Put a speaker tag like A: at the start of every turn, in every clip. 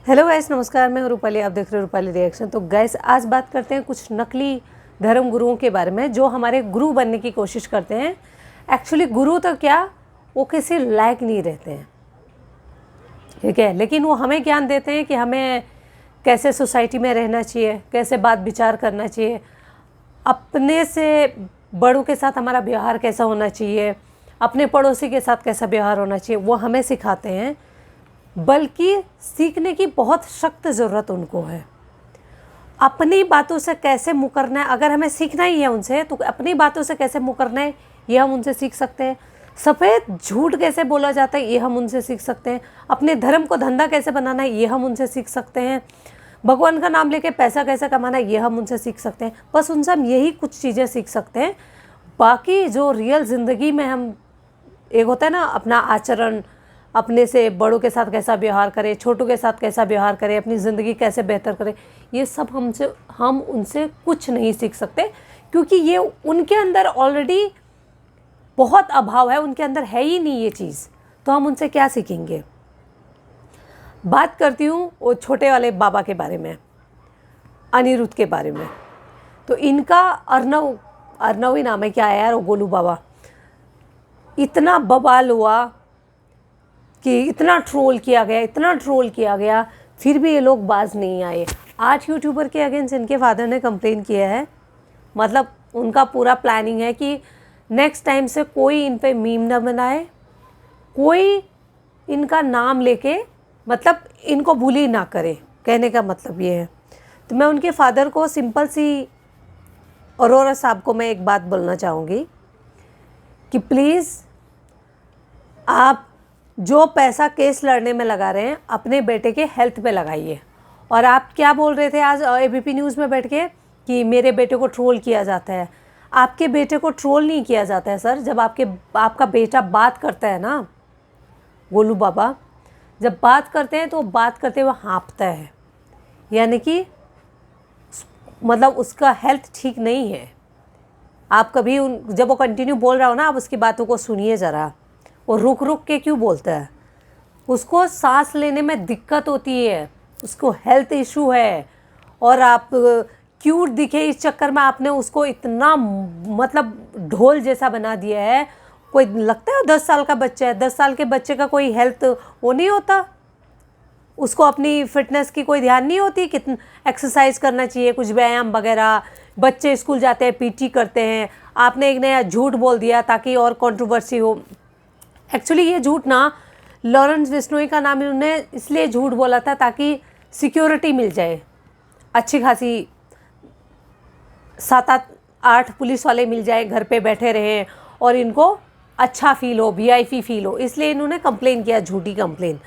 A: Hello guys, नमस्कार। मैं हूं रूपाली, आप देख रहे हो रूपाली रिएक्शन। तो गाइस, आज बात करते हैं कुछ नकली धर्म गुरुओं के बारे में जो हमारे गुरु बनने की कोशिश करते हैं। एक्चुअली गुरु तो क्या, वो किसी लायक नहीं रहते हैं, ठीक है, लेकिन वो हमें ज्ञान देते हैं कि हमें कैसे सोसाइटी में रहना चाहिए, कैसे बात विचार करना चाहिए, अपने से बड़ों के साथ हमारा व्यवहार कैसा होना चाहिए, अपने पड़ोसी के साथ कैसा व्यवहार होना चाहिए, वो हमें सिखाते हैं। बल्कि सीखने की बहुत सख्त ज़रूरत उनको है। अपनी बातों से कैसे मुकरना है, अगर हमें सीखना ही है उनसे, तो अपनी बातों से कैसे मुकरना है ये हम उनसे सीख सकते हैं। सफ़ेद झूठ कैसे बोला जाता है ये हम उनसे सीख सकते हैं। अपने धर्म को धंधा कैसे बनाना है ये हम उनसे सीख सकते हैं। भगवान का नाम लेके पैसा कैसे कमाना है ये हम उनसे सीख सकते हैं। बस उनसे हम यही कुछ चीज़ें सीख सकते हैं। बाकी जो रियल ज़िंदगी में हम, एक होता है ना अपना आचरण, अपने से बड़ों के साथ कैसा व्यवहार करें, छोटों के साथ कैसा व्यवहार करें, अपनी ज़िंदगी कैसे बेहतर करें, ये सब हम उनसे कुछ नहीं सीख सकते, क्योंकि ये उनके अंदर ऑलरेडी बहुत अभाव है, उनके अंदर है ही नहीं ये चीज़, तो हम उनसे क्या सीखेंगे। बात करती हूँ वो छोटे वाले बाबा के बारे में, अनिरुद्ध के बारे में। तो इनका अर्नव ही नाम है, क्या है यार वो गोलू बाबा। इतना बवाल हुआ कि इतना ट्रोल किया गया, फिर भी ये लोग बाज नहीं आए। 8 यूट्यूबर के अगेंस्ट इनके फादर ने कंप्लेन किया है। मतलब उनका पूरा प्लानिंग है कि नेक्स्ट टाइम से कोई इन पे मीम ना बनाए, कोई इनका नाम लेके मतलब इनको बुली ना करे, कहने का मतलब ये है। तो मैं उनके फादर को, सिंपल सी अरोरा साहब को मैं एक बात बोलना चाहूँगी कि प्लीज़ आप जो पैसा केस लड़ने में लगा रहे हैं अपने बेटे के हेल्थ पे लगाइए। और आप क्या बोल रहे थे आज एबीपी न्यूज़ में बैठ के कि मेरे बेटे को ट्रोल किया जाता है। आपके बेटे को ट्रोल नहीं किया जाता है सर। जब आपका बेटा बात करता है ना, गोलू बाबा जब बात करते हैं तो बात करते हुए हाँफता है, यानी कि मतलब उसका हेल्थ ठीक नहीं है। आप कभी जब वो कंटिन्यू बोल रहा हो ना, आप उसकी बातों को सुनिए ज़रा। वो रुक रुक के क्यों बोलता है, उसको सांस लेने में दिक्कत होती है, उसको हेल्थ इशू है। और आप क्यूट दिखे इस चक्कर में आपने उसको इतना मतलब ढोल जैसा बना दिया है। कोई लगता है 10 साल का बच्चा है, 10 साल के बच्चे का कोई हेल्थ वो नहीं होता, उसको अपनी फिटनेस की कोई ध्यान नहीं होती, कितना एक्सरसाइज करना चाहिए, कुछ व्यायाम वगैरह। बच्चे स्कूल जाते हैं, पीटी करते हैं। आपने एक नया झूठ बोल दिया ताकि और कंट्रोवर्सी हो। एक्चुअली ये झूठ ना, लॉरेंस बिश्नोई का नाम इन्होंने इसलिए झूठ बोला था ताकि सिक्योरिटी मिल जाए, अच्छी खासी 7-8 पुलिस वाले मिल जाए, घर पे बैठे रहें और इनको अच्छा फील हो, वीआईपी फील हो, इसलिए इन्होंने कंप्लेन किया, झूठी कंप्लेन।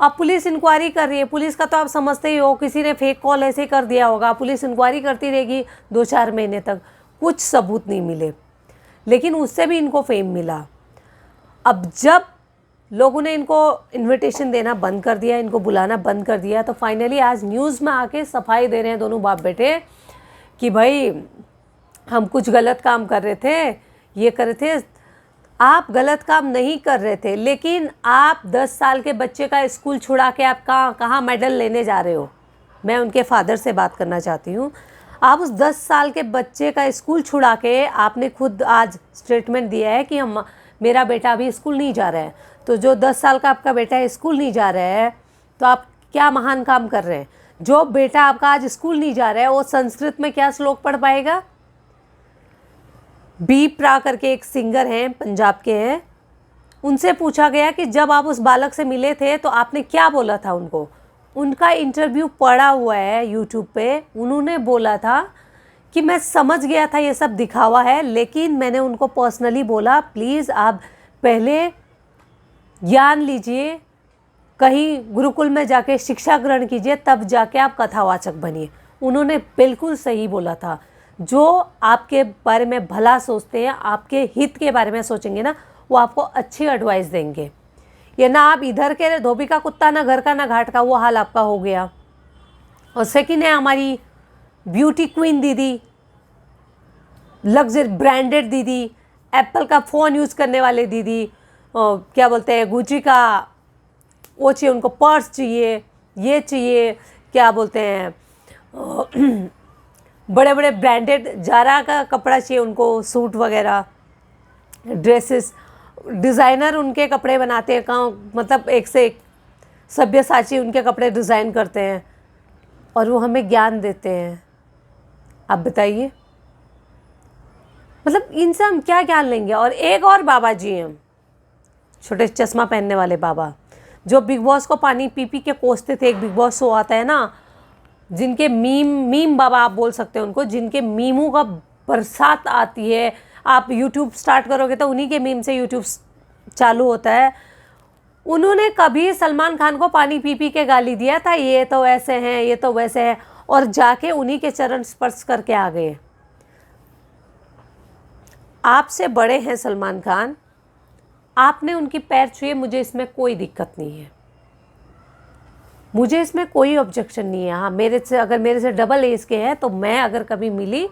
A: अब पुलिस इंक्वायरी कर रही है। पुलिस का तो आप समझते ही हो, किसी ने फेक कॉल ऐसे कर दिया होगा, पुलिस इंक्वायरी करती रहेगी 2-4 महीने तक, कुछ सबूत नहीं मिले, लेकिन उससे भी इनको फेम मिला। अब जब लोगों ने इनको इनविटेशन देना बंद कर दिया, इनको बुलाना बंद कर दिया, तो फाइनली आज न्यूज़ में आके सफाई दे रहे हैं दोनों बाप बेटे कि भाई हम कुछ गलत काम कर रहे थे, ये कर रहे थे। आप गलत काम नहीं कर रहे थे, लेकिन आप 10 साल के बच्चे का स्कूल छुड़ा के आप कहाँ मेडल लेने जा रहे हो। मैं उनके फादर से बात करना चाहती हूँ। आप उस 10 साल के बच्चे का स्कूल छुड़ा के, आपने खुद आज स्टेटमेंट दिया है कि मेरा बेटा अभी स्कूल नहीं जा रहा है। तो जो 10 साल का आपका बेटा स्कूल नहीं जा रहा है, तो आप क्या महान काम कर रहे हैं। जो बेटा आपका आज स्कूल नहीं जा रहा है, वो संस्कृत में क्या श्लोक पढ़ पाएगा। बी प्रा करके एक सिंगर हैं, पंजाब के हैं, उनसे पूछा गया कि जब आप उस बालक से मिले थे तो आपने क्या बोला था उनको। उनका इंटरव्यू पड़ा हुआ है यूट्यूब पे। उन्होंने बोला था कि मैं समझ गया था ये सब दिखावा है, लेकिन मैंने उनको पर्सनली बोला प्लीज़ आप पहले ज्ञान लीजिए, कहीं गुरुकुल में जाके शिक्षा ग्रहण कीजिए, तब जाके आप कथावाचक बनिए। उन्होंने बिल्कुल सही बोला था। जो आपके बारे में भला सोचते हैं, आपके हित के बारे में सोचेंगे ना, वो आपको अच्छी एडवाइस देंगे। ये ना आप इधर के धोबी का कुत्ता, ना घर का ना घाट का, वो हाल आपका हो गया। और सेकंड है हमारी ब्यूटी क्वीन दीदी, लग्जरी ब्रांडेड दीदी, एप्पल का फ़ोन यूज़ करने वाले दीदी, क्या बोलते हैं, गुची का वो चाहिए, उनको पर्स चाहिए, ये चाहिए, क्या बोलते हैं, बड़े बड़े ब्रांडेड जारा का कपड़ा चाहिए उनको, सूट वगैरह, ड्रेसेस, डिज़ाइनर उनके कपड़े बनाते हैं, कहाँ मतलब एक से एक सभ्यसाची उनके कपड़े डिज़ाइन करते हैं और वो हमें ज्ञान देते हैं। आप बताइए, मतलब इनसे हम क्या ज्ञान लेंगे। और एक और बाबा जी हैं, छोटे चश्मा पहनने वाले बाबा, जो बिग बॉस को पानी पी पी के कोसते थे। एक बिग बॉस शो आता है ना, जिनके मीम बाबा आप बोल सकते हैं उनको, जिनके मीमों का बरसात आती है। आप यूट्यूब स्टार्ट करोगे तो उन्हीं के मीम से यूट्यूब चालू होता है। उन्होंने कभी सलमान खान को पानी पी पी के गाली दिया था, ये तो ऐसे हैं, ये तो वैसे हैं, और जाके उन्हीं के चरण स्पर्श करके आ गए। आपसे बड़े हैं सलमान खान, आपने उनकी पैर छुए, मुझे इसमें कोई दिक्कत नहीं है, मुझे इसमें कोई ऑब्जेक्शन नहीं है। हाँ, अगर मेरे से डबल एज के हैं तो मैं अगर कभी मिली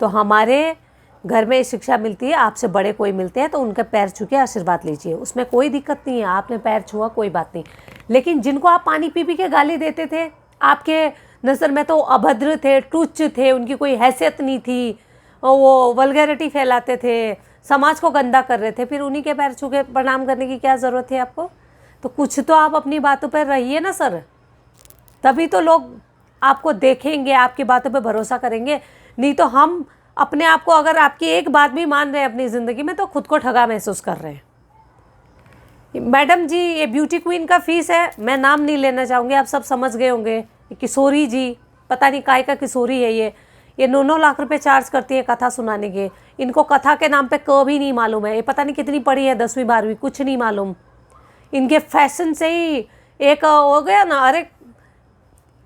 A: तो हमारे घर में शिक्षा मिलती है, आपसे बड़े कोई मिलते हैं तो उनके पैर छू के आशीर्वाद लीजिए, उसमें कोई दिक्कत नहीं है। आपने पैर छुआ, कोई बात नहीं। लेकिन जिनको आप पानी पी पी के गाली देते थे, आपके नज़र में तो अभद्र थे, टुच्च थे, उनकी कोई हैसियत नहीं थी, वो वल्गैरिटी फैलाते थे, समाज को गंदा कर रहे थे, फिर उन्हीं के पैर छू के प्रणाम करने की क्या ज़रूरत है आपको? तो कुछ तो आप अपनी बातों पर रहिए ना सर, तभी तो लोग आपको देखेंगे, आपकी बातों पे भरोसा करेंगे। नहीं तो हम अपने आप को, अगर आपकी एक बात भी मान रहे हैं अपनी ज़िंदगी में, तो खुद को ठगा महसूस कर रहे हैं। मैडम जी, ये ब्यूटी क्वीन का फीस है, मैं नाम नहीं लेना चाहूँगी, आप सब समझ गए होंगे। किशोरी जी, पता नहीं काय का किशोरी है ये 9-9 लाख रुपए चार्ज करती है कथा सुनाने के। इनको कथा के नाम पे क भी नहीं मालूम है, ये पता नहीं कितनी पढ़ी है, 10वीं 12वीं, कुछ नहीं मालूम। इनके फैशन से ही एक हो गया ना, अरे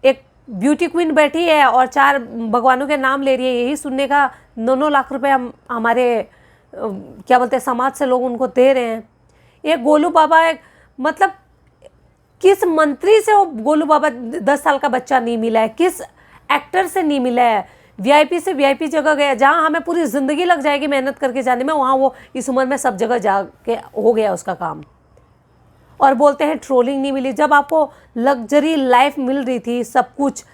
A: एक ब्यूटी क्वीन बैठी है और 4 भगवानों के नाम ले रही है, यही सुनने का 9-9 लाख रुपए हम हमारे क्या बोलते हैं समाज से लोग उनको दे रहे हैं। ये गोलू बाबा मतलब किस मंत्री से वो गोलू बाबा 10 साल का बच्चा नहीं मिला है, किस एक्टर से नहीं मिला है। वीआईपी से वीआईपी जगह गया, जहाँ हमें पूरी ज़िंदगी लग जाएगी मेहनत करके जाने में, वहाँ वो इस उम्र में सब जगह जाके हो गया उसका काम। और बोलते हैं ट्रोलिंग नहीं मिली। जब आपको लग्जरी लाइफ मिल रही थी, सब कुछ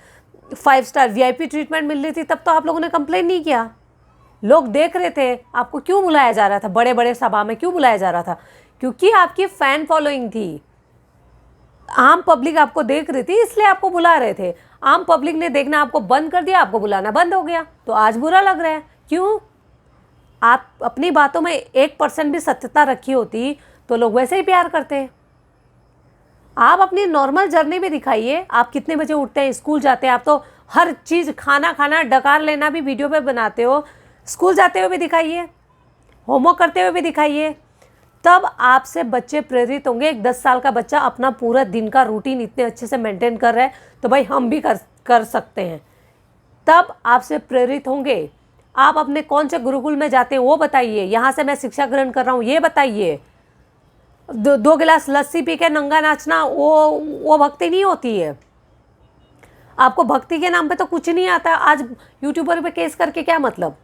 A: 5 स्टार वीआईपी ट्रीटमेंट मिल रही थी, तब तो आप लोगों ने कंप्लेन नहीं किया। लोग देख रहे थे आपको, क्यों बुलाया जा रहा था बड़े बड़े सभा में, क्यों बुलाया जा रहा था? क्योंकि आपकी फ़ैन फॉलोइंग थी, आम पब्लिक आपको देख रही थी, इसलिए आपको बुला रहे थे। आम पब्लिक ने देखना आपको बंद कर दिया, आपको बुलाना बंद हो गया, तो आज बुरा लग रहा है। क्यों? आप अपनी बातों में 1% भी सत्यता रखी होती तो लोग वैसे ही प्यार करते। आप अपनी नॉर्मल जर्नी में दिखाइए, आप कितने बजे उठते हैं, स्कूल जाते हैं। आप तो हर चीज़, खाना डकार लेना भी वीडियो पे बनाते हो, स्कूल जाते हुए भी दिखाइए, होमवर्क करते हुए भी दिखाइए। तब आपसे बच्चे प्रेरित होंगे। एक 10 साल का बच्चा अपना पूरा दिन का रूटीन इतने अच्छे से मेंटेन कर रहा है, तो भाई हम भी कर सकते हैं। तब आपसे प्रेरित होंगे। आप अपने कौन से गुरुकुल में जाते हैं वो बताइए, यहाँ से मैं शिक्षा ग्रहण कर रहा हूँ ये बताइए। 2 गिलास लस्सी पी के नंगा नाचना वो भक्ति नहीं होती है। आपको भक्ति के नाम पे तो कुछ नहीं आता। आज यूट्यूबर पे केस करके क्या मतलब?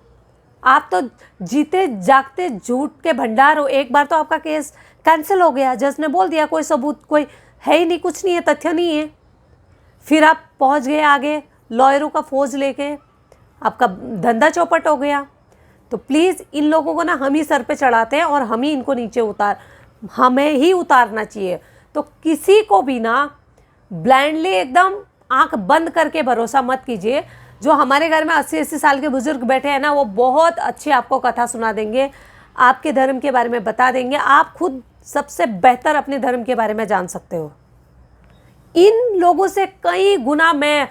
A: आप तो जीते जागते झूठ के भंडार हो। एक बार तो आपका केस कैंसिल हो गया, जज ने बोल दिया कोई सबूत कोई है ही नहीं, कुछ नहीं है, तथ्य नहीं है। फिर आप पहुंच गए आगे लॉयरों का फौज लेके, आपका धंधा चौपट हो गया। तो प्लीज़ इन लोगों को ना हम ही सर पे चढ़ाते हैं और हम ही इनको नीचे हमें ही उतारना चाहिए। तो किसी को भी ना ब्लाइंडली एकदम आंख बंद करके भरोसा मत कीजिए। जो हमारे घर में 80-80 साल के बुजुर्ग बैठे हैं ना, वो बहुत अच्छी आपको कथा सुना देंगे, आपके धर्म के बारे में बता देंगे। आप खुद सबसे बेहतर अपने धर्म के बारे में जान सकते हो। इन लोगों से कई गुना मैं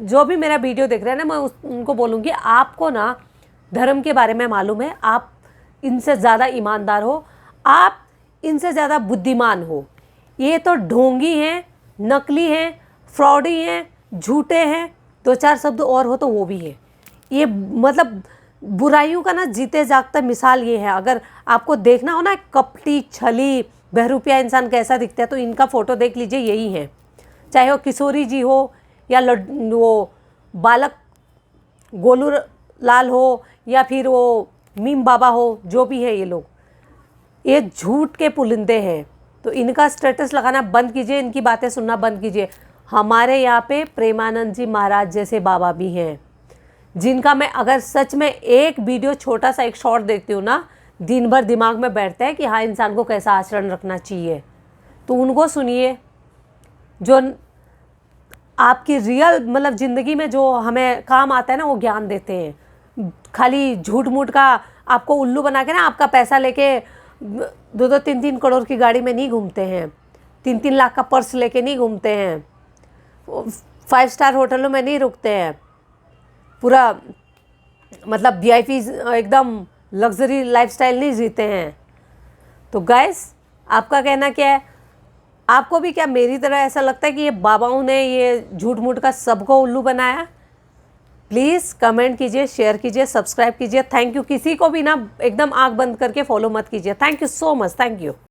A: जो भी मेरा वीडियो देख रहे हैं ना, मैं उनको बोलूँगी आपको ना धर्म के बारे में मालूम है, आप इनसे ज़्यादा ईमानदार हो, आप इनसे ज़्यादा बुद्धिमान हो। ये तो ढोंगी हैं, नकली हैं, फ्रॉडी हैं, झूठे हैं, 2-4 शब्द और हो तो वो भी है। ये मतलब बुराइयों का ना जीते जागता मिसाल ये है। अगर आपको देखना हो ना कपटी छली बहरूपिया इंसान कैसा दिखता है, तो इनका फ़ोटो देख लीजिए, यही है। चाहे वो किशोरी जी हो या वो बालक गोलू लाल हो या फिर वो मीम बाबा हो, जो भी है ये लोग, ये झूठ के पुलिंदे हैं। तो इनका स्टेटस लगाना बंद कीजिए, इनकी बातें सुनना बंद कीजिए। हमारे यहाँ पे प्रेमानंद जी महाराज जैसे बाबा भी हैं, जिनका मैं अगर सच में एक वीडियो छोटा सा एक शॉर्ट देखती हूँ ना, दिन भर दिमाग में बैठता है कि हाँ इंसान को कैसा आचरण रखना चाहिए। तो उनको सुनिए, जो आपकी रियल मतलब ज़िंदगी में जो हमें काम आता है ना, वो ज्ञान देते हैं। खाली झूठ मूठ का आपको उल्लू बना के ना आपका पैसा लेके 2-2 3-3 करोड़ की गाड़ी में नहीं घूमते हैं, 3-3 लाख का पर्स लेके नहीं घूमते हैं, 5 स्टार होटलों में नहीं रुकते हैं, पूरा मतलब VIP एकदम लग्जरी लाइफस्टाइल नहीं जीते हैं। तो गाइस, आपका कहना क्या है? आपको भी क्या मेरी तरह ऐसा लगता है कि ये बाबाओं ने ये झूठ मूठ का सबको उल्लू बनाया? प्लीज़ कमेंट कीजिए, शेयर कीजिए, सब्सक्राइब कीजिए। Thank you. किसी को भी ना एकदम आंख बंद करके फॉलो मत कीजिए। Thank you so much. Thank you.